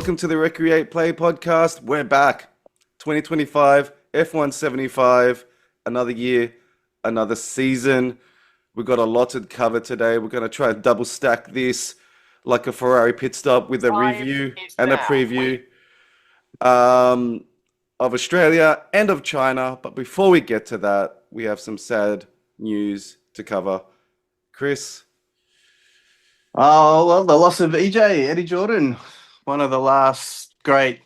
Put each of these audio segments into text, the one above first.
Welcome to the Recreate Play podcast. We're back. 2025, F1 75, another year, another season. We've got a lot to cover today. We're going to try and double stack this like a Ferrari pit stop with a review and a preview of Australia and of China. But before we get to that, we have some sad news to cover. Chris? Oh, well, the loss of Eddie Jordan, one of the last great,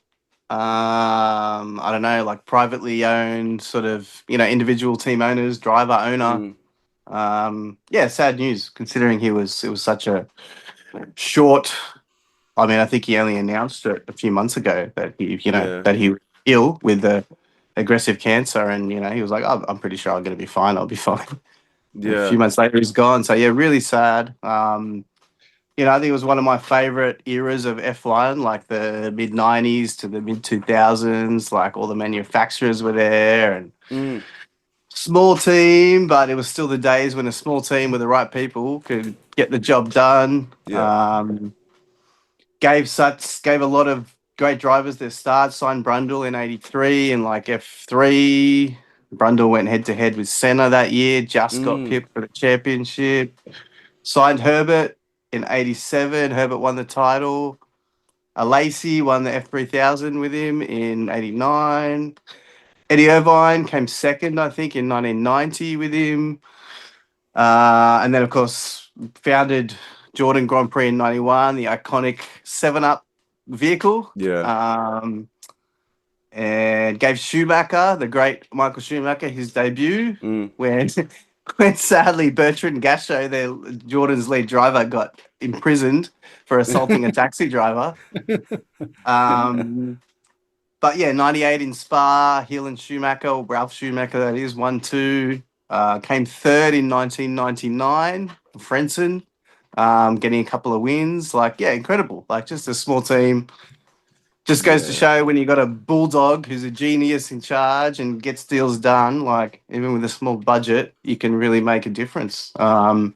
I don't know, like privately owned sort of, individual team owners, driver owner. Sad news considering it was such a short. I mean, I think he only announced it a few months ago that that he was ill with the aggressive cancer, and he was like, oh, I'm pretty sure I'm going to be fine. I'll be fine. Yeah. A few months later, he's gone. So really sad. I think it was one of my favorite eras of F1, like the mid 90s to the mid 2000s. Like all the manufacturers were there, and small team, but it was still the days when a small team with the right people could get the job done. Yeah. Gave a lot of great drivers their start. Signed Brundle in '83 in like F3. Brundle went head to head with Senna that year. Just got pipped for the championship. Signed Herbert in '87. Herbert won the title. Lacey won the F3000 with him in '89. Eddie Irvine came second, I think, in 1990 with him. And then, of course, founded Jordan Grand Prix in '91, the iconic 7-Up vehicle. Yeah. And gave Schumacher, the great Michael Schumacher, his debut when sadly Bertrand Gachot, Jordan's lead driver, got imprisoned for assaulting a taxi driver. But yeah, 98 in Spa, Hill and Schumacher, or Ralph Schumacher, that is, 1-2. Came third in 1999, Frentzen, getting a couple of wins. Incredible. Just a small team. Just goes to show when you got a bulldog who's a genius in charge and gets deals done, even with a small budget, you can really make a difference. And,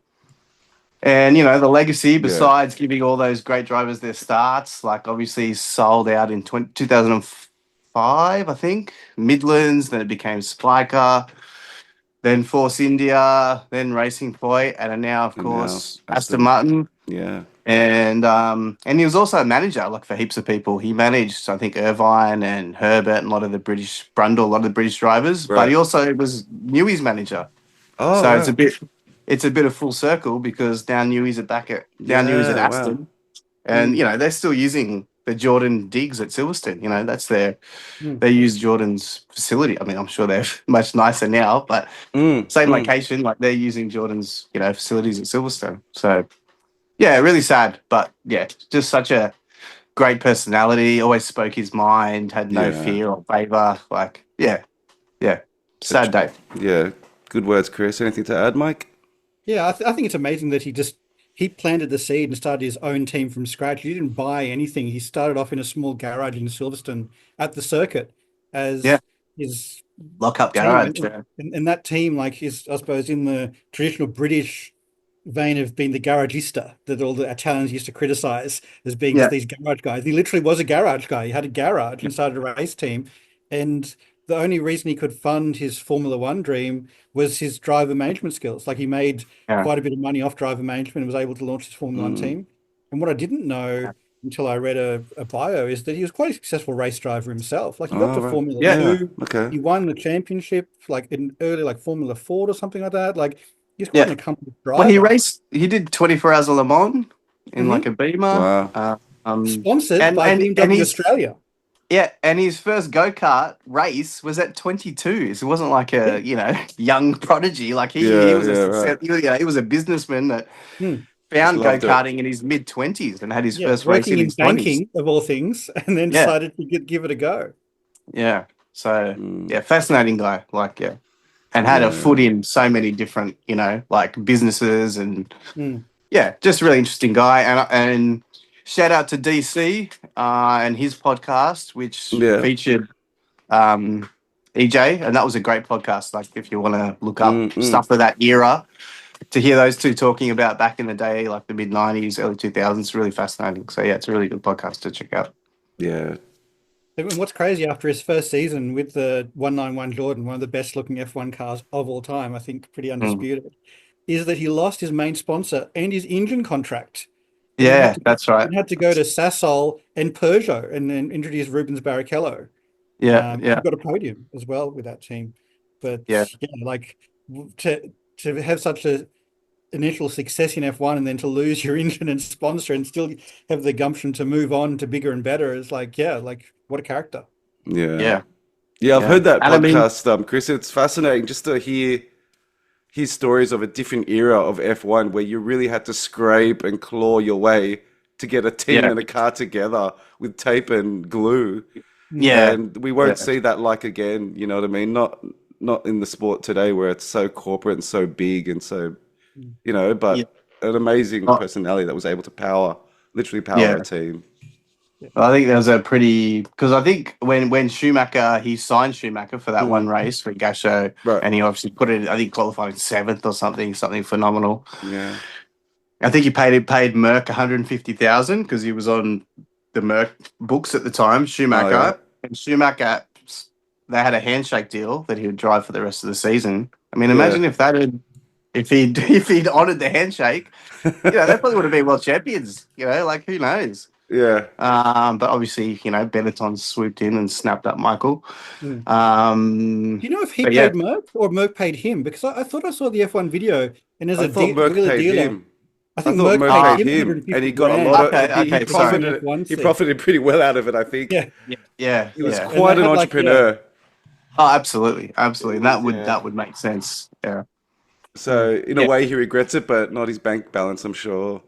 the legacy, besides giving all those great drivers their starts, obviously he sold out in 2005, I think, Midlands, then it became Spiker, then Force India, then Racing Point, and now, of course, Aston Martin. Yeah. And he was also a manager, for heaps of people. He managed, I think, Irvine and Herbert and a lot of the British drivers. Right. But he also was Newey's manager. Oh, so wow. it's a bit of full circle because now Newey's at Newey's at Aston, wow. And they're still using the Jordan digs at Silverstone. That's they use Jordan's facility. I mean, I'm sure they're much nicer now, but same location. They're using Jordan's facilities at Silverstone. So. Yeah, really sad, but yeah, just such a great personality. Always spoke his mind, had no fear or favor. Sad day. Yeah, good words, Chris. Anything to add, Mike? Yeah, I think it's amazing that he planted the seed and started his own team from scratch. He didn't buy anything. He started off in a small garage in Silverstone at the circuit as his lock-up garage. And that team, is, I suppose, in the traditional British vein of being the garagista that all the Italians used to criticize as being these garage guys. He literally was a garage guy. He had a garage and started a race team. And the only reason he could fund his Formula One dream was his driver management skills. He made quite a bit of money off driver management and was able to launch his Formula One team. And what I didn't know until I read a bio is that he was quite a successful race driver himself. He got to Formula 2. Okay. He won the championship in early Formula Ford or something like that. He's quite an accomplished driver. Well, he did 24 hours of Le Mans in a Beamer. Wow. Sponsored by BMW Australia. Yeah, and his first go-kart race was at 22. So it wasn't like a, young prodigy. He was a businessman that found go-karting in his mid-20s and had his first race in his 20s. Banking, of all things, and then decided to give it a go. Yeah. So, fascinating guy. And had a foot in so many different, businesses and just really interesting guy. And shout out to DC and his podcast, which featured EJ, and that was a great podcast. If you want to look up stuff of that era, to hear those two talking about back in the day, the mid 90s, early 2000s, really fascinating. So yeah, it's a really good podcast to check out. Yeah. And what's crazy after his first season with the 191 Jordan, one of the best looking F1 cars of all time, I think pretty Mm. undisputed, is that he lost his main sponsor and his engine contract. And Yeah, that's right. he had to go to Sasol and Peugeot and then introduce Rubens Barrichello. Yeah, He yeah, got a podium as well with that team. But yeah. yeah, like to have such a initial success in F1 and then to lose your engine and sponsor and still have the gumption to move on to bigger and better is like, yeah, like what a character. Yeah. Yeah, Yeah, I've yeah. heard that And I mean, podcast, Chris. It's fascinating just to hear stories of a different era of F1 where you really had to scrape and claw your way to get a team yeah, and a car together with tape and glue. yeah, And we won't yeah, see that like again, you know what I mean? Not in the sport today where it's so corporate and so big and so, yeah. but an amazing Oh, personality that was able to literally power a yeah. team. I think there was a pretty because I think when Schumacher he signed Schumacher for that one Mm, race for Gasho, right. and he obviously put it. I think qualifying seventh or something phenomenal. Yeah. I think he paid Merck 150,000 because he was on the Merck books at the time. Oh yeah. Schumacher, they had a handshake deal that he would drive for the rest of the season. I mean, Yeah. imagine if he'd honoured the handshake, they probably would have been world champions. Like who knows? Yeah. But obviously, Benetton swooped in and snapped up Michael. Mm. Um, Do you know if he but yeah, paid Merck or Merck paid him? Because I thought I saw the F1 video and as I a thought Merck wheeler paid dealer, him. I I think thought Merck Merck paid paid him him, and 150 he got a grand lot of okay, he so for becoming profited an F1 he seat. profited pretty well out of it, I think. Yeah. yeah, He was yeah. And quite they an had like, yeah. entrepreneur. Oh, absolutely, absolutely. And that would Yeah. that would make sense. Yeah, So in a yeah, way, he regrets it, but not his bank balance, I'm sure.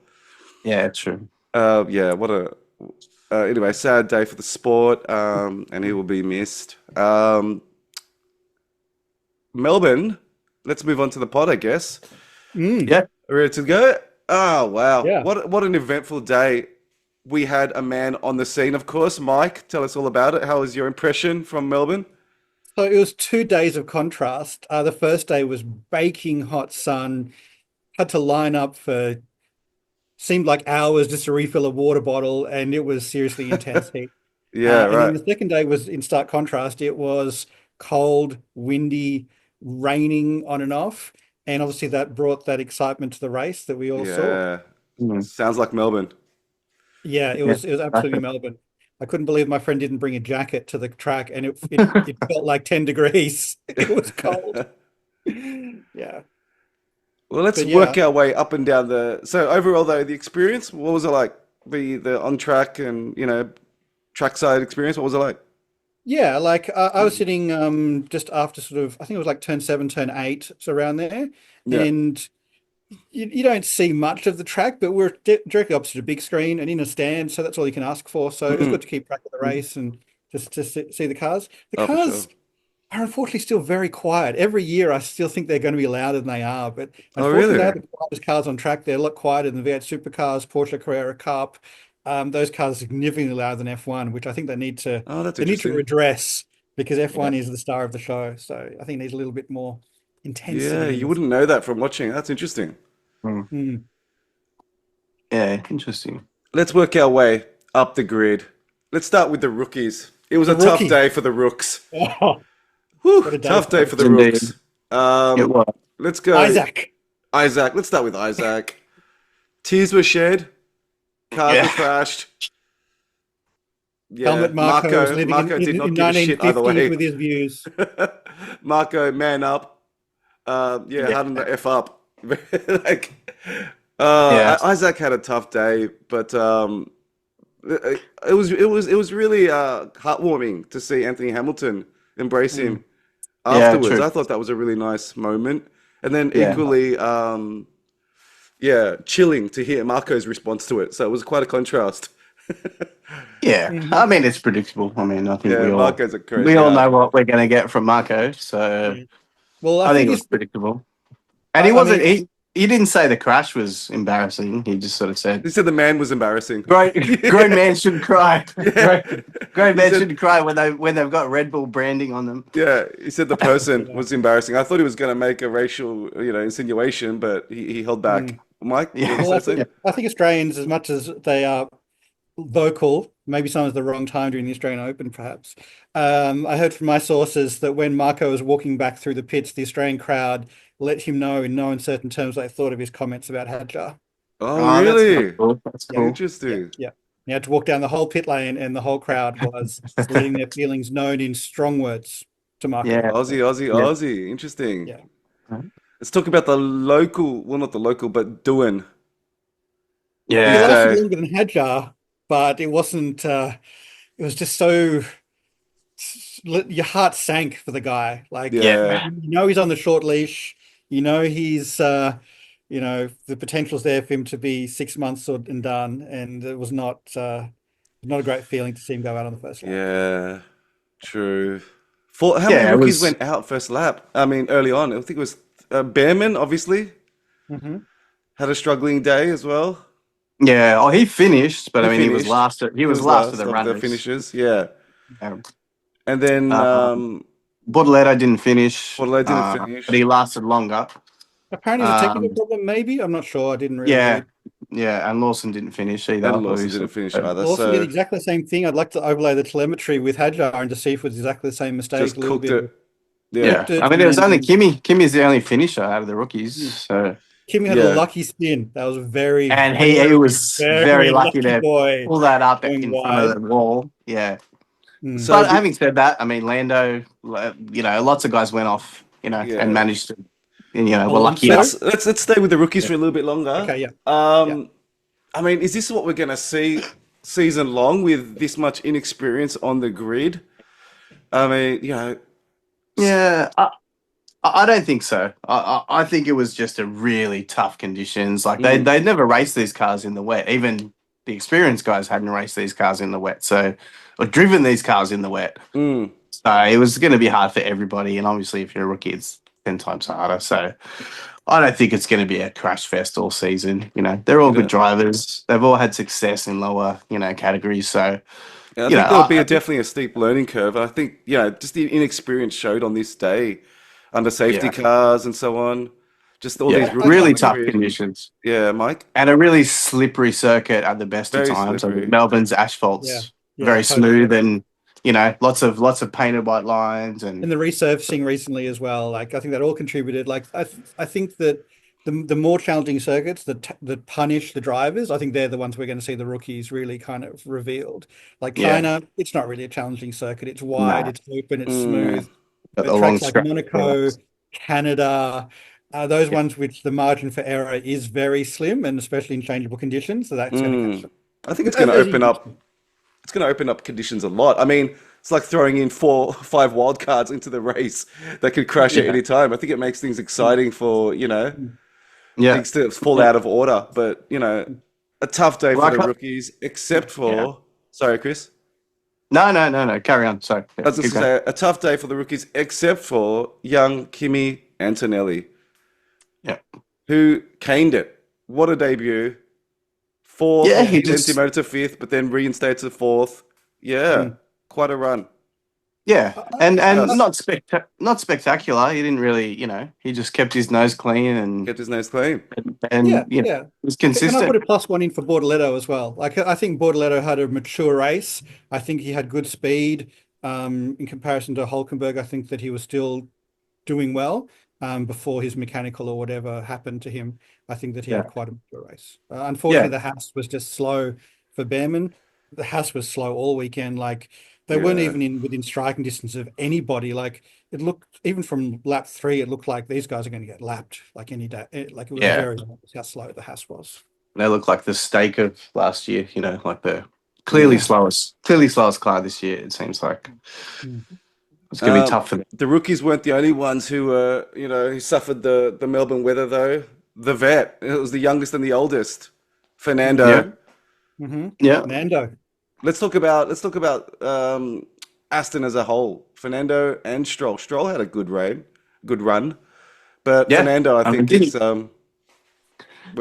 yeah. True. Yeah, what a anyway, sad day for the sport, and he will be missed. Melbourne, let's move on to the pod, I guess. Mm. Yeah. Ready to go? Oh wow, Yeah. what an eventful day. We had a man on the scene, of course. Mike, tell us all about it. How was your impression from Melbourne? So it was 2 days of contrast. The first day was baking hot sun. Had to line up for seemed like hours just to refill a water bottle, and it was seriously intense heat. Yeah, And then right. the second day was in stark contrast. It was cold, windy, raining on and off, and obviously that brought that excitement to the race that we all saw. Yeah, Mm. sounds like Melbourne. Yeah, it Yeah. was absolutely Okay. Melbourne. I couldn't believe my friend didn't bring a jacket to the track, and it felt like 10 degrees. It was cold. Yeah, Well, let's but yeah. work our way up and down the. So overall, though, the experience, what was it like? The on track and trackside experience. What was it like? Yeah, like I was sitting just after sort of I think it was like turn seven, turn eight, so around there, Yeah. and you don't see much of the track, but we're directly opposite a big screen and in a stand, so that's all you can ask for. So it was Mm. good to keep track of the race and just to see the cars. The Oh, for sure. cars are unfortunately still very quiet. Every year, I still think they're going to be louder than they are, but Oh, unfortunately, they really? are the quietest cars on track. They're a lot quieter than the V8 supercars, Porsche Carrera Cup. Those cars are significantly louder than F1, which I think Oh, that's they need to interesting. redress because Yeah. F1 is the star of the show. So I think it needs a little bit more Yeah, intensity in you this. wouldn't know that from watching. That's interesting. Mm. Mm. Yeah. Interesting. Let's work our way up the grid. Let's start with the rookies. It was The a tough rookie. day for the rooks. Oh, Whew, what a day tough for day the for the Indeed. rooks. It was. Let's go. Isaac. Isaac. Let's start with Isaac. Tears were shed. Cars were Yeah. crashed. Yeah, Helmut Marko was living Marco did in not give a shit either 1950s way. with his views. Marco, man up. Yeah, Yeah. harden the F up. Like, Yeah. Isaac had a tough day, but it was really heartwarming to see Anthony Hamilton embrace him Yeah. afterwards. True. I thought that was a really nice moment, and then Yeah. equally, yeah, chilling to hear Marco's response to it. So it was quite a contrast. Yeah. Mhm. I mean, it's predictable. I mean, I think Yeah, Marco's a we crazy all guy. know what we're going to get from Marco, so Yeah. Well, I I think think it was it's, predictable. And I mean, he didn't say the crash was embarrassing. He just sort of said, He said the man was embarrassing. grown man shouldn't cry. Yeah. Grown He man said, shouldn't cry when they've got Red Bull branding on them. yeah, he said the person yeah. was embarrassing. I thought he was going to make a racial, insinuation, but he held back. Mm. Mike, you Yeah. want to Well, say something? I think Australians, as much as they are vocal, maybe sometimes the wrong time during the Australian Open, perhaps. I heard from my sources that when Marco was walking back through the pits, the Australian crowd let him know in no uncertain terms what they thought of his comments about Hadjar. Oh, Oh, that's kind of really? cool. That's Yeah, cool. yeah, Interesting. yeah. He had to walk down the whole pit lane, and the whole crowd was letting their feelings known in strong words to Marco. Yeah. Aussie, Aussie, Yeah. Aussie. Interesting. Yeah. Let's talk about the local, well, not the local, but doing He his Yeah. lasted day. longer than Hadjar, but it wasn't. It was just so your heart sank for the guy. Like Yeah. Yeah. he's on the short leash. He's the potential's there for him to be 6 months and done, and it was not a great feeling to see him go out on the first lap. Yeah. True. For how many Yeah, it rookies was. went out first lap? I mean, early on. I think it was Behrman, obviously, Hmm. had a struggling day as well. Yeah. Oh, he finished, but He I mean, he was finished. last. He He was was last of last the of the runners. finishers. Yeah. Um, And then Bortoleto didn't finish, Bordelais didn't finish. but he lasted longer. Apparently, it was a technical Um, problem. Maybe I'm not sure. I didn't really yeah, read. yeah, and Lawson didn't finish either, And Lawson obviously. didn't finish either. Lawson did So exactly the same thing. I'd like to overlay the telemetry with Hadjar and to see if it was exactly the same mistake. just A little cooked bit it. of Yeah. Yeah, cooked it, I mean, it was only and Kimmy. Kimmy's the only finisher out of the rookies, so Kimmy had a Yeah. lucky spin. That was a very, and he very, was very very lucky lucky to boy pull that up going in front of wide. the wall. Yeah, Mm. So but having said that, I mean, Lando, lots of guys went off, and yeah. managed to, were lucky Alonso? enough. Let's stay with the rookies Yeah. for a little bit longer. Okay, yeah. I mean, is this what we're gonna see season long with this much inexperience on the grid? I mean, Yeah, I don't think so. I think it was just a really tough conditions. Like they'd never raced these cars in the wet. Even the experienced guys hadn't raced these cars in the wet. So, or driven these cars in the wet. mm, So it was going to be hard for everybody. And obviously, if you're a rookie, it's 10 times harder. So I don't think it's going to be a crash fest all season. They're all Yeah. good drivers. They've all had success in lower, categories. So, I think there'll be definitely a steep learning curve. I think, just the inexperience showed on this day under safety Yeah. cars and so on. Just all these rookies really on the tough grid. conditions. Yeah, Mike. And a really slippery circuit at the best Very of times. I slippery. mean, Melbourne's asphalt's Yeah, very totally. smooth and lots of painted white lines And and the resurfacing recently as well. Like I think that all contributed. Like I think that the more challenging circuits that punish the drivers, I think they're the ones we're going to see the rookies really kind of revealed. Like Yeah. China, it's not really a challenging circuit. It's wide, No. it's open, it's Mm. smooth. But But the long tracks like straight. Monaco, Canada, those Yeah. ones which the margin for error is very slim, and especially in changeable conditions. So that's going to catch them. I think it's As- going to as you open up. mentioned. It's going to open up conditions a lot. I mean, it's like throwing in 4-5 wild cards into the race that could crash at Yeah. any time. I think it makes things exciting for Yeah. things to fall out of order. But a tough day Well, for I the can't- rookies, except for Yeah. sorry, Chris. No. Carry on. Sorry. I was just Keep going going. to say a tough day for the rookies, except for young Kimi Antonelli, Yeah. who caned it. What a debut! Fourth, Yeah, he then just demoted to fifth, but then reinstated to fourth. Yeah, quite a run. yeah. And Yes. not spectacular. He didn't really, he just kept his nose clean and Kept his nose clean. Yeah. was Can I consistent. put a +1 in for Bortoleto as well? Like I think Bortoleto had a mature race. I think he had good speed. In comparison to Hulkenberg, I think that he was still doing well before his mechanical or whatever happened to him. I think that he had Yeah. quite a mature race. Unfortunately, the Haas was just slow for Behrman. The Haas was slow all weekend. Like they weren't Yeah. even within striking distance of anybody. Like it looked, even from lap 3, it looked like these guys are going to get lapped like any day. Like it was Yeah. very obvious how slow the Haas was. They look like the stake of last year, like the clearly slowest car this year, it seems like. It's going to be tough for them. The rookies weren't the only ones who who suffered the Melbourne weather though. The vet, it was the youngest and the oldest, Fernando. Yeah. Yeah. Nando. Let's talk about Aston as a whole. Fernando and Stroll. Stroll had a good run, but Yeah. Fernando, I I think mean, is where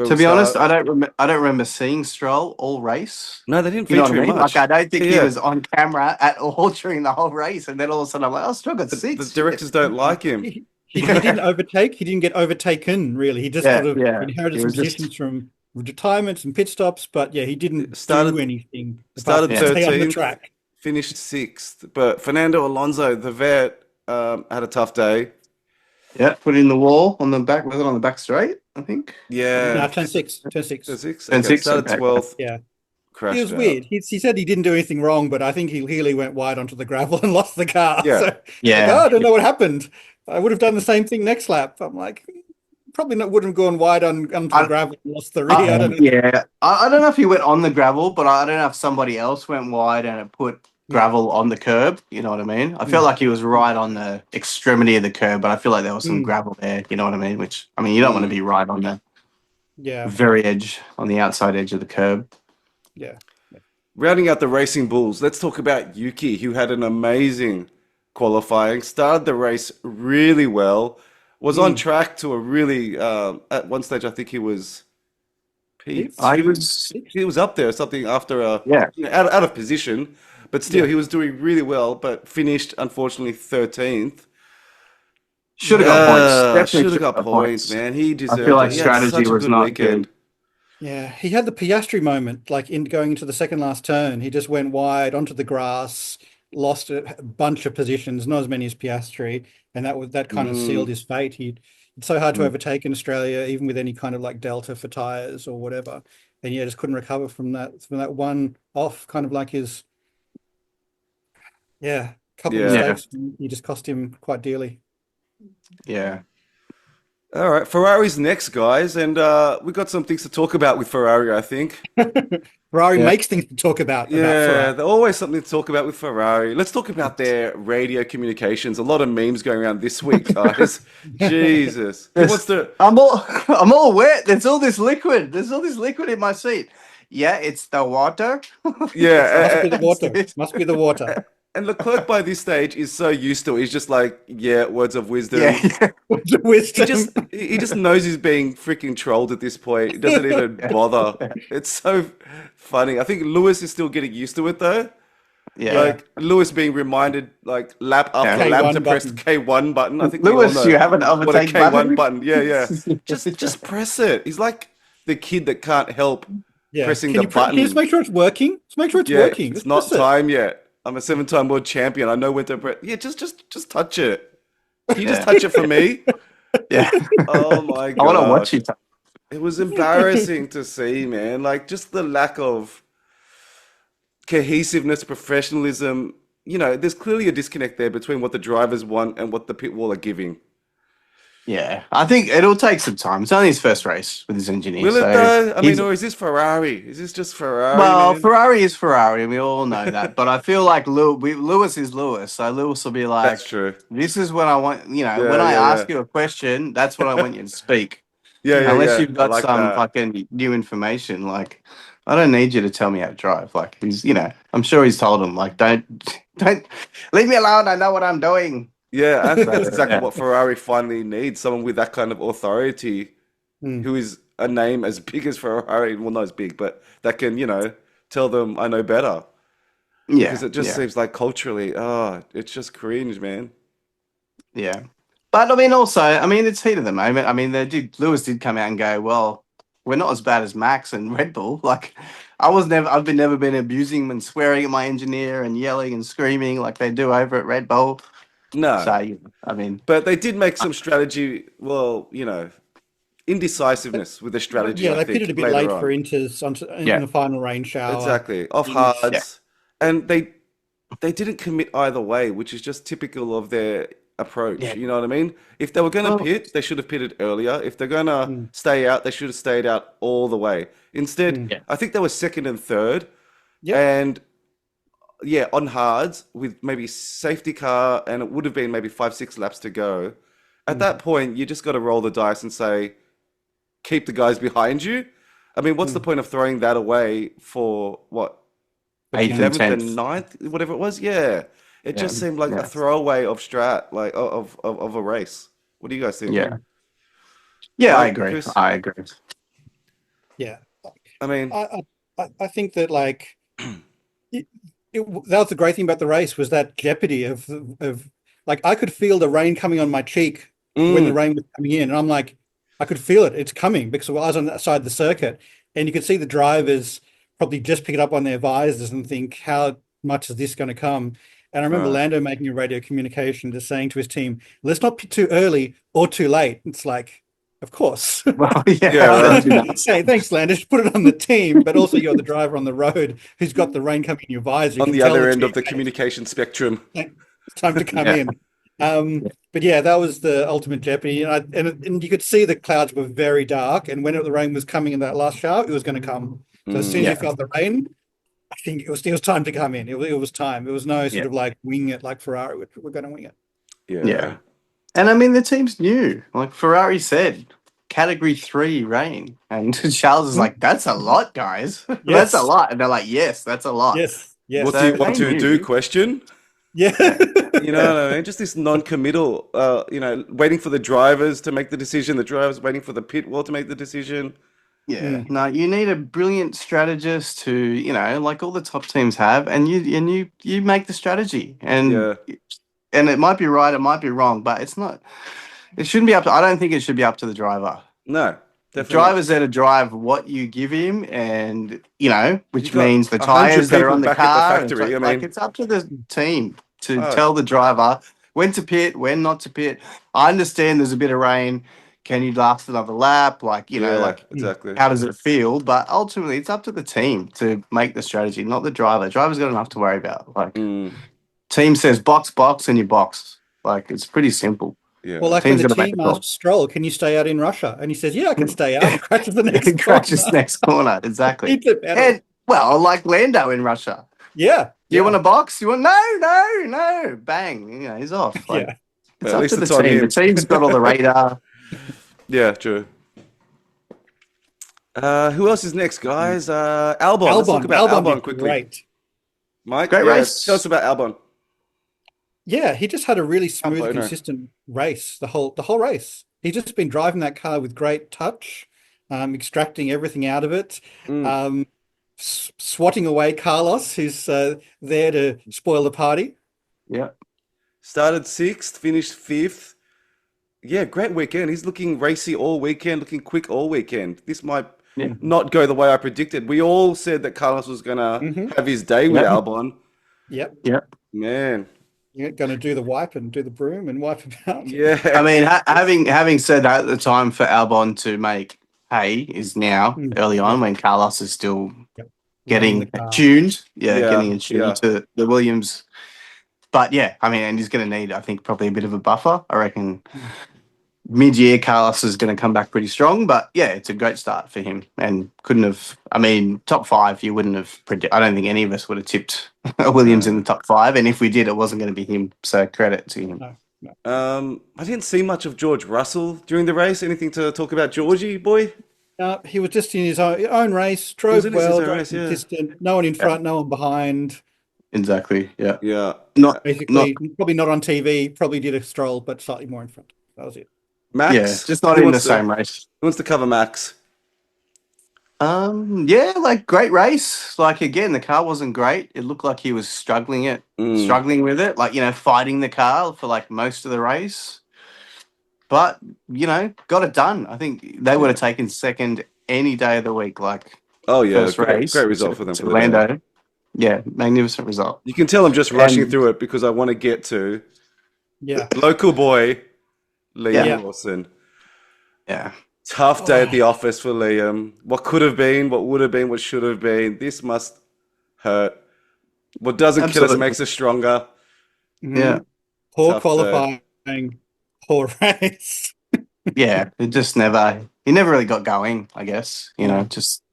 To we'll be honest, start. I don't remember seeing Stroll all race. No, they didn't You know what feature I him mean? much. Like I don't think he Yeah. was on camera at all during the whole race, and then all of a sudden I'm like, oh, Stroll got The 6. directors don't like him. He didn't overtake. He didn't get overtaken, really. He just sort of Yeah. inherited He some was just- positions from retirements and pit stops, but yeah, he didn't Started do anything apart started from stay on the 13th, track. finished 6th. But Fernando Alonso, the vet, had a tough day. Yeah, put in the wall on the back. Was it on the back straight? I think. No, Yeah, turn six, turn the six. 6th. And Okay, six. started Okay. 12th, Yeah. It crashed was out. weird. He said he didn't do anything wrong, but I think he clearly went wide onto the gravel and lost the car. Yeah. So, Yeah. oh, I don't know what happened. I would have done the same thing next lap. I'm like, probably not. Wouldn't have gone wide onto the gravel and lost the rear. I don't know. Yeah, I don't know if he went on the gravel, but I don't know if somebody else went wide and it put gravel on the curb. You know what I mean? I feel like he was right on the extremity of the curb, but I feel like there was some gravel there. You know what I mean? Which, I mean, you don't want to be right on the very edge, on the outside edge of the curb. Yeah. Rounding out the Racing Bulls, let's talk about Yuki, who had an amazing qualifying, started the race really well, was on track to a really, at one stage, I think he was P2. He was up there, something after out of position, but still he was doing really well, but finished, unfortunately, 13th. Should have got points. Definitely Should have got points, man. He deserved I feel like it. He had strategy such a was good not weekend. good. Yeah, he had the Piastri moment, like in going into the second last turn. He just went wide onto the grass, lost a bunch of positions, not as many as Piastri, and that kind of sealed his fate. It's so hard to overtake in Australia, even with any kind of like delta for tires or whatever. And yeah, just couldn't recover from that one off, kind of like his couple of mistakes. He just cost him quite dearly. Yeah. All right, Ferrari's next, guys, and we got some things to talk about with Ferrari, I think. Ferrari makes things to talk about. Yeah, Ferrari. there's always something to talk about with Ferrari. Let's talk about their radio communications. A lot of memes going around this week, guys. Jesus. Who wants to... I'm all wet. There's all this liquid. There's all this liquid in my seat. Yeah, it's the water. Yeah. Must be the water. Must be the water. And Leclerc by this stage is so used to it. He's just like, yeah, words of wisdom. Yeah. Words of wisdom. He just knows he's being freaking trolled at this point. He doesn't even bother. It's so funny. I think Lewis is still getting used to it though. Yeah. Like Lewis being reminded like lap after lap to press the K1 button. I think Lewis, we all know you have an overtake what a K1 button. Yeah. Just press it. He's like the kid that can't help pressing the button. Can you just make sure it's working? Just make sure it's working. It's not time yet. I'm a 7-time world champion. I know when to press. Yeah, just touch it. Can you just touch it for me? Yeah. Oh my God. I want to watch you touch. It was embarrassing to see, man. Like just the lack of cohesiveness, professionalism. You know, there's clearly a disconnect there between what the drivers want and what the pit wall are giving. Yeah, I think it'll take some time. It's only his first race with his engineer. Will it though? I mean, or is this Ferrari? Is this just Ferrari? Well, man? Ferrari is Ferrari, and we all know that. But I feel like Lewis is Lewis, so Lewis will be like, That's true. This is what I want. You know, when I ask you a question, that's what I want you to speak. Unless you've got some fucking new information, like I don't need you to tell me how to drive. Like I'm sure he's told him, like, don't leave me alone. I know what I'm doing. Yeah, I think that's exactly what Ferrari finally needs. Someone with that kind of authority who is a name as big as Ferrari. Well, not as big, but that can, tell them I know better. Yeah. Because it just seems like culturally, it's just cringe, man. Yeah. But I mean, also, it's heat of the moment. I mean, Lewis did come out and go, well, we're not as bad as Max and Red Bull. Like, I've never been abusing and swearing at my engineer and yelling and screaming like they do over at Red Bull. No. So, but they did make some strategy, indecisiveness with the strategy. Yeah, I they think, pitted a bit late for Inters in the final rain shower. Exactly. Off hards. Yeah. And they didn't commit either way, which is just typical of their approach. Yeah. You know what I mean? If they were going to pit, they should have pitted earlier. If they're going to stay out, they should have stayed out all the way. Instead, I think they were second and third. Yeah. And on hards with maybe safety car, and it would have been maybe 5-6 laps to go. At that point, you just got to roll the dice and say, keep the guys behind you. I mean, what's the point of throwing that away for what? 8th and 10th. And 9th, whatever it was. Yeah. It just seemed like a throwaway of strat, like of a race. What do you guys think? Yeah. Yeah, I agree. Chris? I agree. Yeah. I mean, I think that like that was the great thing about the race was that jeopardy of like I could feel the rain coming on my cheek when the rain was coming in, and I'm like, I could feel it. It's coming because I was on that side of the circuit. And you could see the drivers probably just pick it up on their visors and think, how much is this going to come? And I remember Right. Lando making a radio communication just saying to his team, let's not pit too early or too late. It's like, of course. Well, Yeah, right. Say, thanks, Lando. Just put it on the team, but also you're the driver on the road who's got the rain coming in your visor. You On can the tell other the end of team, the "Hey, communication spectrum. it's time to come Yeah. in." But yeah, that was the ultimate jeopardy, and you could see the clouds were very dark, and when the rain was coming in that last shower, it was going to come. So as soon as Yeah. you felt the rain, I think it was time to come in. It was time. It was no sort Yeah. of like wing it like Ferrari. We're going to wing it. Yeah. And I mean, the team's new. Like Ferrari said, Category 3 rain. And Charles is like, that's a lot, guys. That's Yes. a lot. And they're like, yes, that's a lot. Yes. Yes. What So do you want they to do? knew. Question. Yeah. You know what I mean? Just this non-committal, waiting for the drivers to make the decision, the drivers waiting for the pit wall to make the decision. Yeah. No, you need a brilliant strategist to, like all the top teams have, and you make the strategy. And it might be right, it might be wrong, but it shouldn't be up to, I don't think it should be up to the driver. No, The definitely. driver's there to drive what you give him, and which You've got means the 100 tires that are people on the back at the car. and factory, it's I like, mean- it's up to the team to Oh. tell the driver when to pit, when not to pit. I understand there's a bit of rain. Can you last another lap? Exactly. How does it feel? But ultimately, it's up to the team to make the strategy, not the driver. The driver's got enough to worry about. Like, team says box, and you box. Like, it's pretty simple. Yeah. Well, like when Team's the gotta make team the call. asked Stroll, "Can you stay out in Russia?" and he says, "Yeah, I can stay out." And crashes the next He crashes corner. next corner. Exactly. Into the pedal. And, well, like Lando in Russia. Yeah. You want a box? You want no. Bang. He's off. Like, Yeah. It's At up least to the it's on team. him. The team's got all the radar. Yeah, true. Who else is next, guys? Albon. Let's talk about Albon did quickly. great. Mike, Great race. Tell us about Albon. Yeah, he just had a really smooth, blame her. consistent race. The whole race. He's just been driving that car with great touch, extracting everything out of it, swatting away Carlos, who's there to spoil the party. Yeah. Started 6th, finished 5th. Yeah, great weekend. He's looking racy all weekend, looking quick all weekend. This might not go the way I predicted. We all said that Carlos was going to have his day with Albon. Yep. Man. You're going to do the wipe and do the broom and wipe him out. Yeah. I mean, having said that, the time for Albon to make hay is now, early on, when Carlos is still getting Running the car. tuned. Yeah, Getting attuned to the Williams. But yeah, I mean, and he's going to need, I think, probably a bit of a buffer. I reckon mid-year Carlos is going to come back pretty strong. But yeah, it's a great start for him, and top 5, you wouldn't have I don't think any of us would have tipped Williams in the top 5, and if we did, it wasn't going to be him. So credit to him. No. I didn't see much of George Russell during the race. Anything to talk about, Georgie boy? He was just in his own race, drove in his well, own drove race, yeah. consistent, no one in front, no one behind. Exactly. Yeah. Yeah. Basically, probably not on TV, probably did a stroll, but slightly more in front. That was it. Max? Yeah, just not Who in the wants to- same race. Who wants to cover Max? Like great race. Like again, the car wasn't great. It looked like he was struggling with it. Like, fighting the car for like most of the race. But, got it done. I think they would have taken second any day of the week. Like Oh, yeah. first Great race. result for them. to For the day. Orlando. Yeah, magnificent result. You can tell I'm just rushing And- through it because I want to get to Yeah. local boy Liam Yeah. Lawson. Yeah. Tough day at the office for Liam. What could have been, what would have been, what should have been. This must hurt. What doesn't kill us Absolutely. makes us stronger. Yeah. Poor Tough qualifying, poor race. Yeah. He never really got going, I guess. Just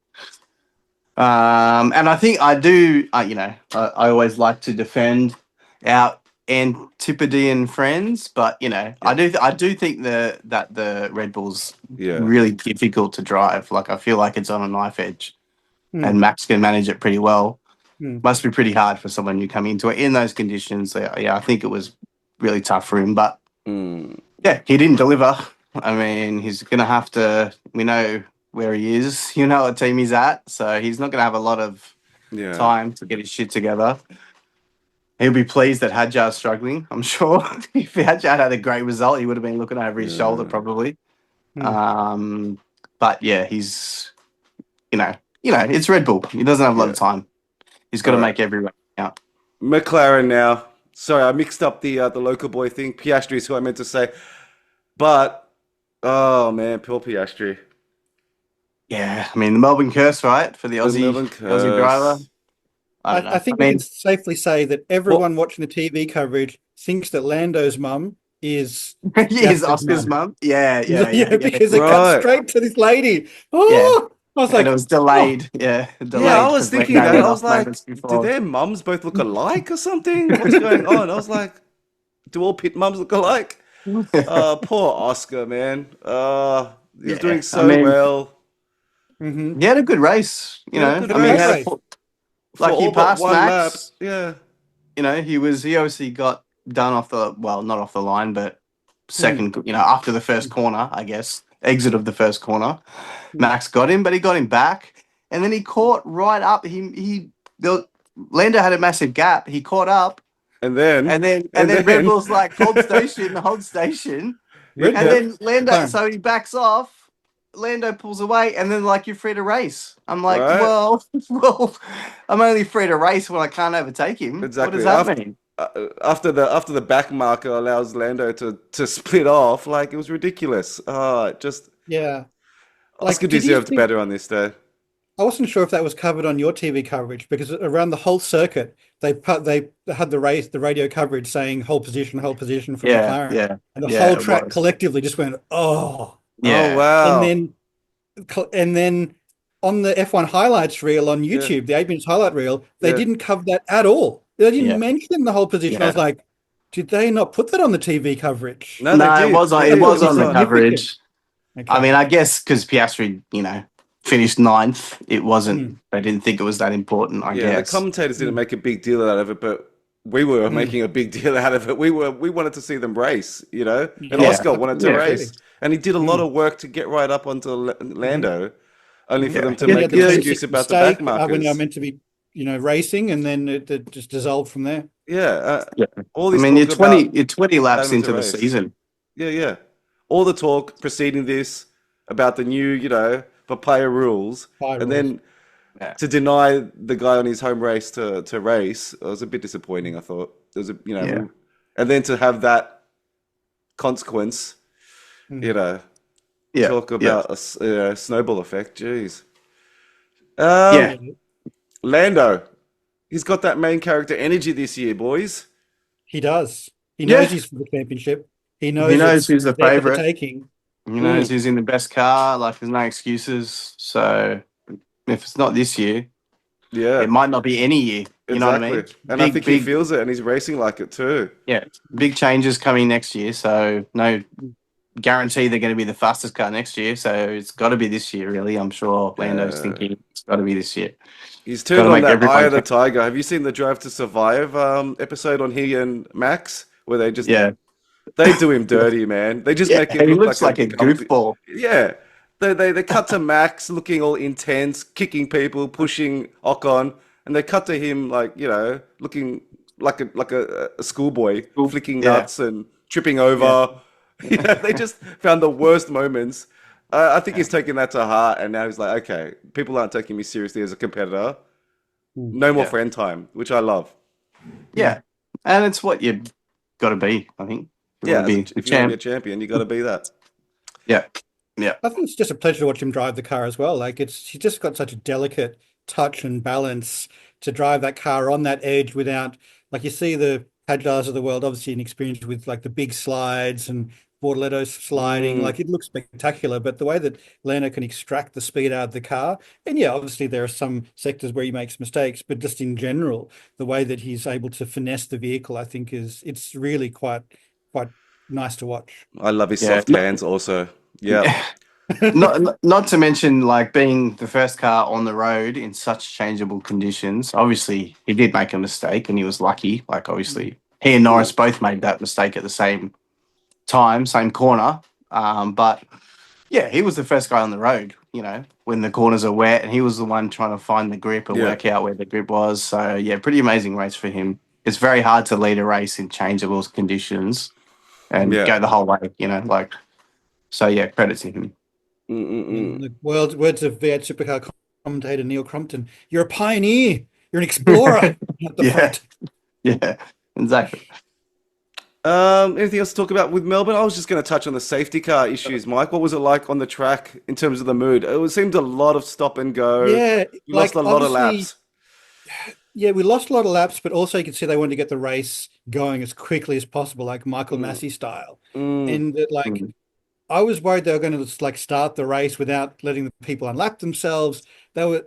and I think I do, I always like to defend our Antipodean friends, but I do think that the Red Bull's Yeah. really difficult to drive. Like I feel like it's on a knife edge, and Max can manage it pretty well. Must be pretty hard for someone new coming into it in those conditions. Yeah, I think it was really tough for him, but yeah, he didn't deliver. I mean, he's gonna have to. We know where he is. You know what team he's at, so he's not gonna have a lot of Yeah. time to get his shit together. He'll be pleased that Hadjar's struggling, I'm sure. If Hadjar had a great result, he would have been looking over his shoulder probably. But yeah, he's it's Red Bull. He doesn't have a lot of time. He's got to make every race count. McLaren now. Sorry, I mixed up the local boy thing. Piastri is who I meant to say. But, oh man, poor Piastri. Yeah, I mean, the Melbourne curse, right? For the The Aussie, Melbourne Aussie driver. curse. I don't know. I think we can safely say that everyone watching the TV coverage thinks that Lando's mum is His Gasly's Oscar's mum. Yeah. because it cut Right. straight to this lady. Oh, I was And like, it was delayed. Yeah, delayed. Yeah, I was 'cause thinking Lando that. went I off was like, moments do before. their mums both look alike or something? What's going on? I was like, do all pit mums look alike? Poor Oscar, man. He was doing so well. mhm. He had a good race. You Yeah, know, good I mean, he race. had For like he all but passed one lap. Max. Yeah. He obviously got done off not off the line, but second, after the first corner, I guess, exit of the first corner. Max got him, but he got him back. And then he caught right up. Lando had a massive gap. He caught up. And then, And then Red Bull's like, hold station. Red And Bull. then Lando, McLaren. so he backs off. Lando pulls away, and then like you're free to race. I'm like, Right. well, I'm only free to race when I can't overtake him. Exactly. What does that mean? After the back marker allows Lando to split off, like it was ridiculous. Yeah. Oscar did you deserved think- better on this day. I wasn't sure if that was covered on your TV coverage because around the whole circuit they had the radio coverage saying hold position for McLaren, and the whole track collectively just went Oh wow. and then on the F1 highlights reel on YouTube, the 8 minutes highlight reel, they didn't cover that at all. They didn't mention the whole position. I was like, did they not put that on the TV coverage? No, they did. It was on the coverage. Okay. I mean, I guess because Piastri, finished 9th, it wasn't. They didn't think it was that important. I guess the commentators didn't make a big deal out of it, but we were making a big deal out of it. We wanted to see them race, and Oscar wanted to race, and he did a lot of work to get right up onto Lando, only for them to make an excuse about the back markers. When they're meant to be, racing, and then it just dissolved from there. All this you're 20 laps into the season. Yeah. All the talk preceding this about the new, papaya rules, then to deny the guy on his home race to race, it was a bit disappointing. I thought it was and then to have that consequence, talk about a snowball effect. Jeez. Lando, he's got that main character energy this year, boys. He does. He knows he's for the championship. He knows who's the favourite. Taking. He knows he's in the best car. Like, there's no excuses. So, if it's not this year, it might not be any year. You know what I mean? And I think he feels it, and he's racing like it too. Yeah, big changes coming next year. So, no guarantee they're going to be the fastest car next year. So, it's got to be this year, really. I'm sure Lando's thinking it's got to be this year. He's turned on that Eye of the Tiger. Have you seen the Drive to Survive episode on he and Max, where they just they do him dirty, man. They just make him look like a goofball. Yeah. They cut to Max looking all intense, kicking people, pushing Ocon, and they cut to him looking like a schoolboy, flicking nuts and tripping over. They just found the worst moments. I think he's taken that to heart, and now he's like, okay, people aren't taking me seriously as a competitor. No more friend time, which I love. Yeah, and it's what you've got to be, I think. If you want to be a champion, you got to be that. Yeah. I think it's just a pleasure to watch him drive the car as well. Like he's just got such a delicate touch and balance to drive that car on that edge without, like you see the Pagelas of the world, obviously inexperienced with like the big slides and Bortoletto sliding, like it looks spectacular, but the way that Lando can extract the speed out of the car, and obviously there are some sectors where he makes mistakes, but just in general, the way that he's able to finesse the vehicle, I think it's really quite nice to watch. I love his soft hands also. Yeah. not to mention like being the first car on the road in such changeable conditions. Obviously, he did make a mistake and he was lucky. Like obviously, he and Norris both made that mistake at the same time, same corner. But he was the first guy on the road, when the corners are wet, and he was the one trying to find the grip and work out where the grip was. So pretty amazing race for him. It's very hard to lead a race in changeable conditions and go the whole way, So credit to him. The words of V8 Supercar commentator Neil Crompton, "You're a pioneer. You're an explorer at the Yeah, front." yeah, exactly. Anything else to talk about with Melbourne? I was just going to touch on the safety car issues, Mike. What was it like on the track in terms of the mood? It seemed a lot of stop and go. Yeah, We lost like a lot of obviously, laps. yeah, we lost a lot of laps, but also you could see they wanted to get the race going as quickly as possible, like Michael Mm, Massey style. mm, And that, like, Mm. I was worried they were going to like start the race without letting the people unlap themselves. They were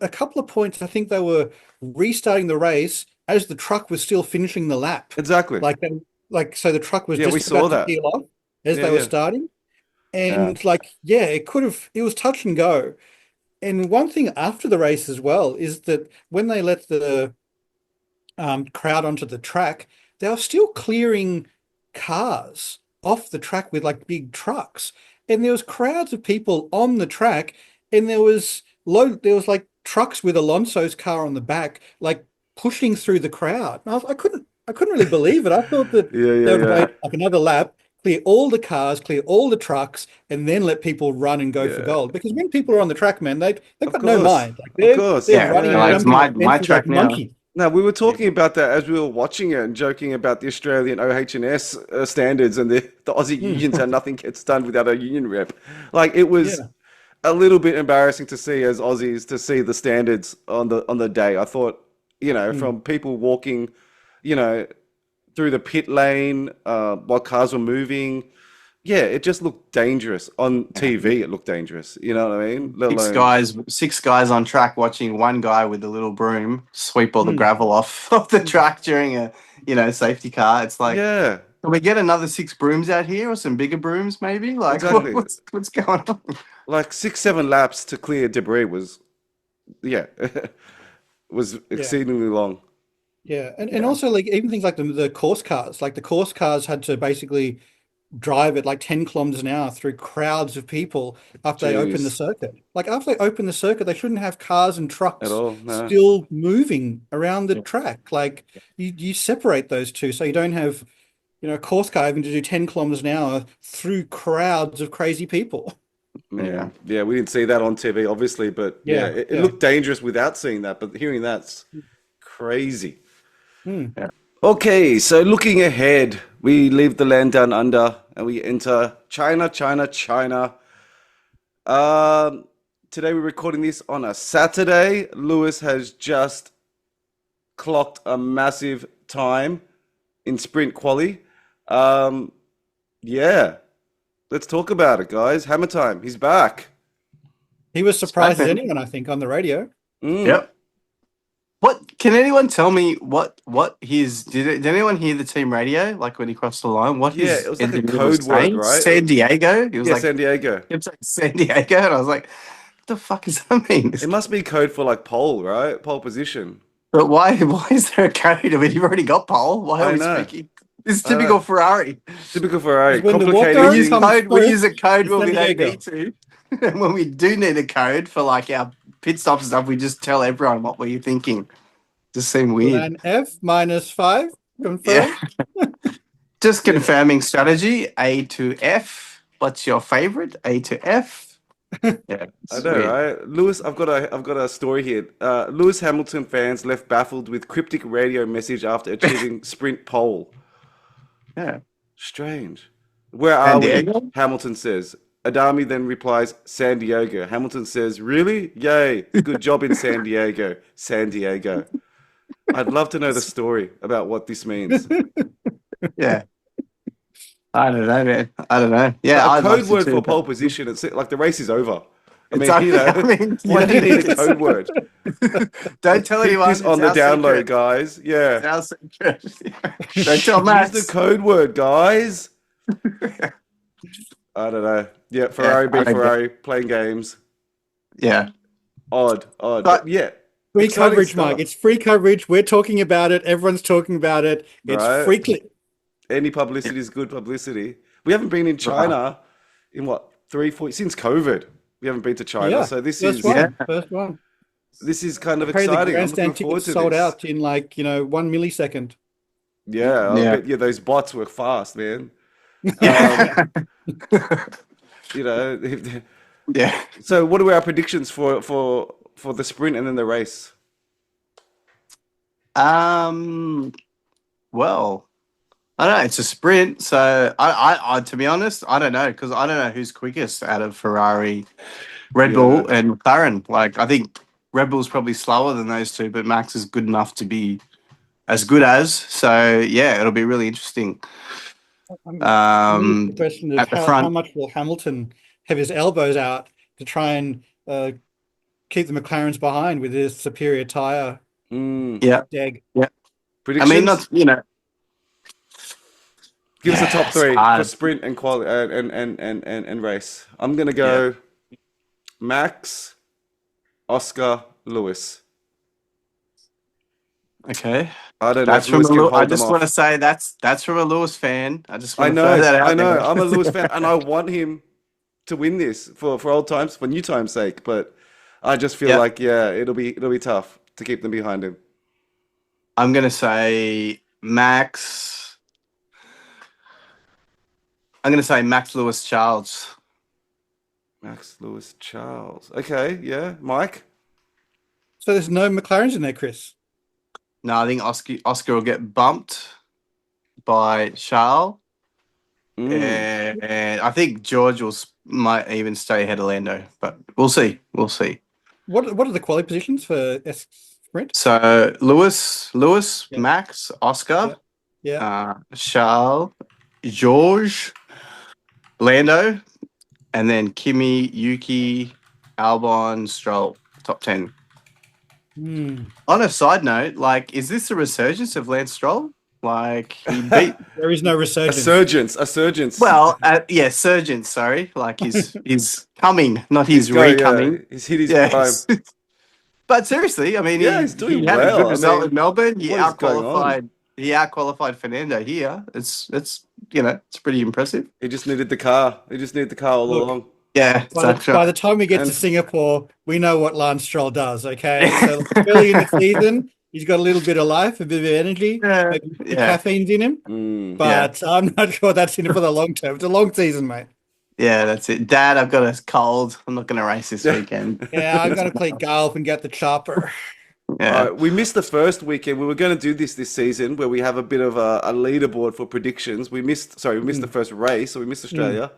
a couple of points. I think they were restarting the race as the truck was still finishing the lap. exactly. Like, so the truck was Yeah, we just saw about to that. peel off as Yeah, they were yeah. starting. Yeah. And like, yeah, it was touch and go. And one thing after the race as well is that when they let the crowd onto the track, they were still clearing cars off the track with like big trucks. And there was crowds of people on the track, and there was like trucks with Alonso's car on the back, like pushing through the crowd. And I couldn't really believe it. I thought that Yeah, yeah, they would yeah. wait like another lap, clear all the cars, clear all the trucks, and then let people run and go for Yeah. gold. Because when people are on the track, man, they've Of got no course. mind. Like Of course. they're Yeah, running Yeah, and like it's yeah. jumping my at my fences like track now. monkeys. No, we were Yeah. talking about that as we were watching it and joking about the Australian OH&S standards and the Aussie Hmm. unions, how nothing gets done without a union rep. Like it was Yeah. a little bit embarrassing to see as Aussies to see the standards on the day. I thought, Hmm. from people walking, you know, through the pit lane while cars were moving. Yeah, it just looked dangerous on TV. It looked dangerous. You know what I mean? Let alone, Six guys on track watching one guy with a little broom sweep all the Hmm. gravel off of the track during a safety car. It's like, yeah, can we get another six brooms out here or some bigger brooms maybe? Like, exactly. what's going on? Like 6, 7 laps to clear debris was, yeah, was Yeah. exceedingly long. Yeah. And Yeah. also like even things like the course cars, like the course cars had to basically drive at like 10 kilometers an hour through crowds of people after they open the Jeez, circuit. Like after they open the circuit, they shouldn't have cars and at trucks all? No. still moving around the Yeah. track. Like you separate those two so you don't have, a course car having to do 10 kilometers an hour through crowds of crazy people. Yeah. Man, yeah, we didn't see that on TV, obviously, but yeah, Yeah. it Yeah. looked dangerous without seeing that, but hearing that's crazy. Hmm. Yeah. Okay, so looking ahead, we leave the land down under and we enter China, China, China. Um, Today we're recording this on a Saturday. Lewis has just clocked a massive time in sprint quali. Um, yeah, let's talk about it, guys. Hammer time. He's back. He was It's surprised as happened. anyone, I think, on the radio. Mm. Yep. What can anyone tell me what his did anyone hear the team radio like when he crossed the line? What Yeah, his it was like a engineer was code word, saying? right? San Diego? He was Yeah, like, San Diego. he kept saying San Diego, and I was like, what the fuck does that mean? It must be code for like pole, right? Pole position. But why is there a code? I mean, you've already got pole. Why are I we know. speaking? This is I typical know. Ferrari. Typical Ferrari. Because when the Complicating walk-on We use comes things. code. We use a first, code it's when San we don't Diego. need to. And when we do need a code for like our pit stops and stuff, we just tell everyone what were you thinking. Just seem weird. Plan F -5, Yeah. confirm. Just confirming strategy. A to F. What's your favorite? A to F. Yeah, I it's know, weird. right? Lewis, I've got a story here. Lewis Hamilton fans left baffled with cryptic radio message after achieving sprint pole. Yeah. Strange. Where San are we? Diego? Hamilton says. Adami then replies, San Diego. Hamilton says, really? Yay. Good job in San Diego. San Diego. I'd love to know the story about what this means. Yeah. I don't know, man. I don't know. Yeah, A I'd love code to word too. for pole position. It's like the race is over. I It's mean, okay. I mean, you why don't do you need need a code word? Don't tell Keep anyone. this It's on the our down low, secret. guys. It's Yeah. our secret. Don't tell Use the Max. code word, guys. I don't know. Yeah, Ferrari I beat don't get. Ferrari, playing games. Yeah, Odd, odd. But but yeah, Free exciting coverage, Mike. stuff, It's free coverage. We're talking about it. Everyone's talking about it. It's right? free clip. Any publicity is good publicity. We haven't been in China in what, 3, 4, since COVID. We haven't been to China. Yeah, So this first is yeah, one. First one. this is kind of Apparently, the exciting. I'm looking grandstand forward tickets to sold this. out in like, 1 millisecond. Yeah, I yeah. bet those bots were fast, man. Um, you know, Yeah. So, what are our predictions for the sprint and then the race? Well, I don't know. It's a sprint, so I to be honest, I don't know because I don't know who's quickest out of Ferrari, Red Yeah. Bull, and McLaren. Like I think Red Bull's probably slower than those two, but Max is good enough to be as good as. So yeah, it'll be really interesting. The question of At the how front, much will Hamilton have his elbows out to try and keep the McLarens behind with his superior tire Mm. yeah, deg. yeah. I mean, Predictions? not you know, Give us a yeah, top it's three for hard. sprint and quali and race. I'm gonna Yeah. go Max, Oscar, Lewis. Okay. I don't know if That's from Lewis a can I hold them just want to off. say that's from a Lewis fan. I just I want to throw know, that I out know. there. I'm a Lewis fan, and I want him to win this for old times, for new times' sake. But I just feel Yeah. like, yeah, it'll be tough to keep them behind him. I'm gonna say Max. I'm gonna say Max Lewis Charles. Max, Lewis, Charles. Okay, yeah, Mike. So there's no McLarens in there, Chris. No, I think Oscar will get bumped by Charles, Mm. and I think George might even stay ahead of Lando, but we'll see. We'll see. What are the quality positions for S sprint? So Lewis, Yeah, Max, yeah, Oscar, yeah. Charles, George, Lando, and then Kimi, Yuki, Albon, Stroll, top 10. Hmm. On a side note, like, is this a resurgence of Lance Stroll? Like, he beat, There is no A resurgence. surgence, a surgence. well, yeah, surgeon, sorry. Like, he's coming, not He's he's going, yeah. recoming. He's hit his prime. Yes. But seriously, I mean, Yeah, he's he doing had a good well. I result mean, in Melbourne. what is going on? He outqualified Fernando here. It's it's pretty impressive. He just needed the car. He just needed the car all Look, along. Yeah, by the time we get to And Singapore, we know what Lance Stroll does, okay? So early in the season, he's got a little bit of life, a bit of energy, yeah, maybe the yeah, caffeine's in him, mm, yeah. but I'm not sure that's in it for the long term. It's a long season, mate. Yeah, that's it. Dad, I've got a cold. I'm not going to race this weekend. Yeah, I'm going to play golf and get the chopper. Yeah. we missed the first weekend. We were going to do this season where we have a bit of a leaderboard for predictions. We missed the first race, so we missed Australia.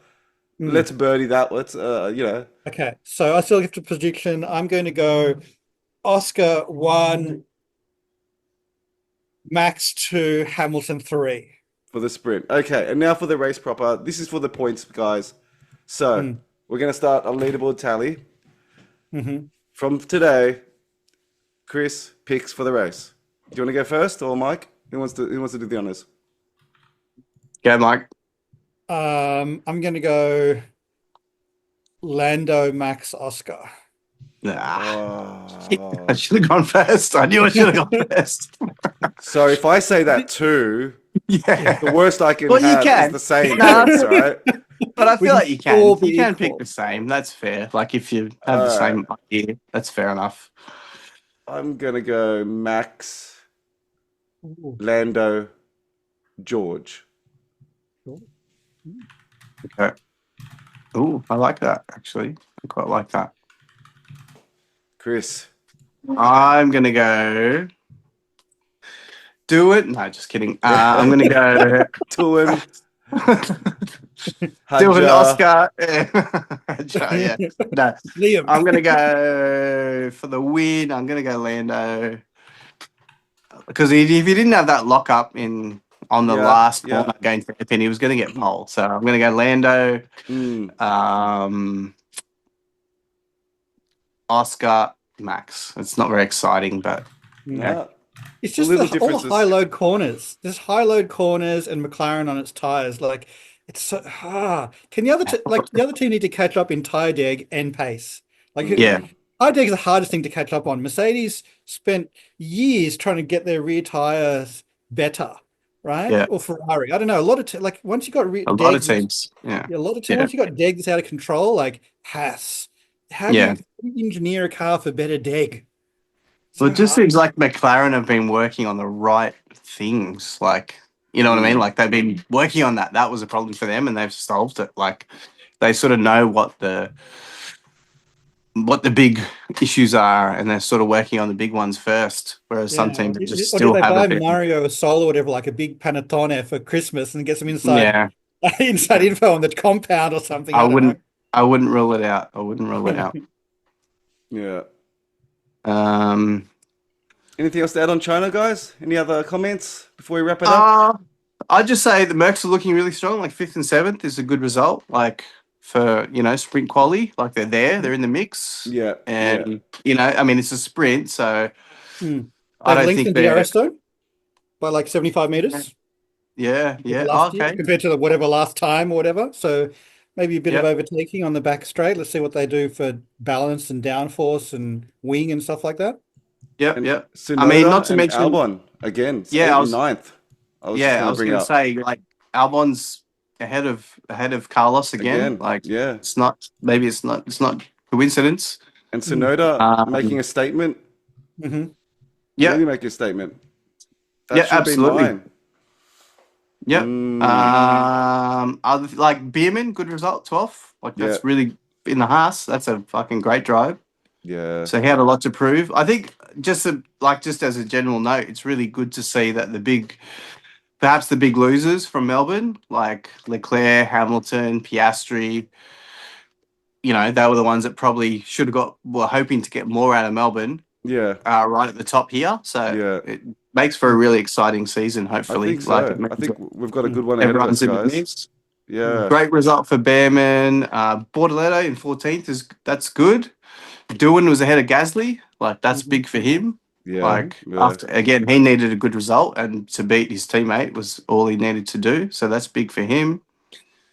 Let's birdie that. Let's Okay, so I still have to prediction. I'm going to go Oscar 1, Max 2, Hamilton 3. for the sprint. Okay, and now for the race proper. This is for the points, guys. So we're going to start a leaderboard tally from today. Chris picks for the race. Do you want to go first, or Mike? Who wants to do the honors? Go, Mike. I'm going to go Lando, Max, Oscar. Nah. Oh. I should have gone first. I knew I should have gone first. So if I say that too, Yeah. the worst I can Well, you have can. is the same No. points, right? But I We feel can like you can. all be You can equal. pick the same. That's fair. Like if you have the same idea, that's fair enough. I'm gonna go Max, Ooh. Lando, George. Okay. Oh, I like that actually. I quite like that. Chris. I'm gonna go. Do it. No, just kidding. I'm gonna go. Tuan, Do an Hadja. Oscar. Yeah. No, Liam. I'm gonna go for the win. I'm gonna go Lando because if he didn't have that lockup on the Yeah, last yeah. corner against Epin, he was gonna get pole. So I'm gonna go Lando. Mm. Oscar, Max. It's not very exciting, but Yeah. It's just Little all the differences. high load corners. There's high load corners and McLaren on its tires. Like it's so Can the other team need to catch up in tire deg and pace? Like yeah, tire deg is the hardest thing to catch up on. Mercedes spent years trying to get their rear tires better, right? Yeah. Or Ferrari. I don't know. A lot of like once you got a lot of teams. Yeah. a lot of teams. Yeah. Once you got deg that's out of control, like Haas. How do Yeah. you engineer a car for better deg? Well, it just seems like McLaren have been working on the right things. Like, you know what I mean? Like they've been working on that. That was a problem for them and they've solved it. Like they sort of know what the what the big issues are, and they're sort of working on the big ones first. Whereas some Yeah. teams just Or still did they have buy a bit. Mario a Soul or whatever, like a big panettone for Christmas, and get some Yeah, inside info on the compound or something? I I don't know. wouldn't rule it out. I wouldn't rule it out. Yeah. Um, Anything else to add on China, guys? Any other comments before we wrap it up? I'd just say the Mercs are looking really strong. Like 5th and 7th is a good result. Like for sprint quali, like they're there, they're in the mix. Yeah. And I mean, it's a sprint, so I They've don't think lengthened they're. DRS though by like 75 meters Yeah, compared to yeah. last year, Okay. compared to the whatever last time or whatever. So maybe a bit of Yep. overtaking on the back straight. Let's see what they do for balance and downforce and wing and stuff like that. Yep, And yep. Tsunoda I mean, not to and mention. Albon again. It's Yeah, 8th I and was- 9th. I was Yeah, I just was bring going to up say, like, Albon's ahead of Carlos again. Like, yeah. it's not coincidence. And Tsunoda Um, making a statement. Hmm. Yeah, Really make a statement. That Yeah, should absolutely. be mine. yep. Mm, Like Bierman, good result, 12th. Like that's Yeah. really in the Haas. That's a fucking great drive. yeah. So he had a lot to prove. I think just as a general note, it's really good to see that perhaps the big losers from Melbourne, like Leclerc, Hamilton, Piastri, they were the ones that probably were hoping to get more out of Melbourne, Yeah. right at the top here. So Yeah. it makes for a really exciting season, I hopefully. think so. it means I think we've got a good one ahead of us, everyone's in the guys. mix. Yeah. Great result for Bearman. Bortoletto in 14th that's good. Doohan was ahead of Gasly. Like that's big for him. Yeah. Like yeah. after again, he needed a good result, and to beat his teammate was all he needed to do. So that's big for him.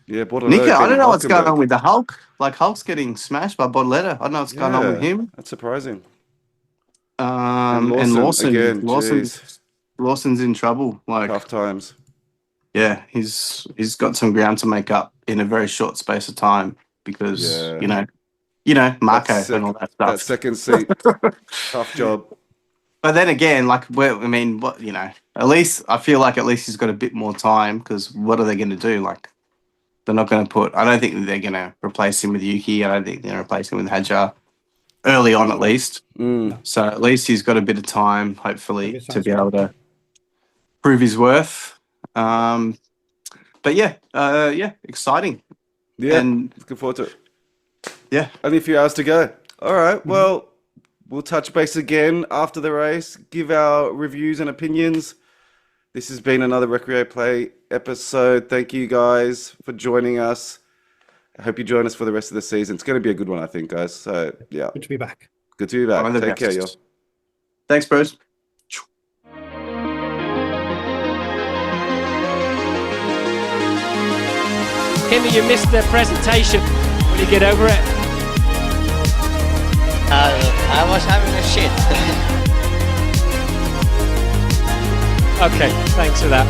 Yeah, Bortoletto Nico, I beating don't know what's going Hulkenberg. on with the Hulk. Like Hulk's getting smashed by Bortoletto. I don't know what's going on with Yeah, him. That's surprising. And Lawson Lawson, again, jeez. Lawson's in trouble. Like Tough times. yeah, he's got some ground to make up in a very short space of time because Yeah. Marco That and all that That stuff. second seat, tough job. But then again, like, at least I feel like at least he's got a bit more time because what are they going to do? Like, they're not going to I don't think they're going to replace him with Yuki. I don't think they're going to replace him with Hadjar early on at least. Mm. So at least he's got a bit of time, hopefully, Maybe to be sounds able to prove his worth. But yeah, exciting. Yeah, And looking forward to it. yeah, Only a few hours to go. All right, well, we'll touch base again after the race, give our reviews and opinions. This has been another Recreate Play episode. Thank you guys for joining us. I hope you join us for the rest of the season. It's going to be a good one, I think, guys. So, yeah, Good to be back. good to be back. one of the Take care, best. y'all. Thanks, bros. Kimmy, you missed the presentation. Will you get over it? I was having a shit. Okay, thanks for that.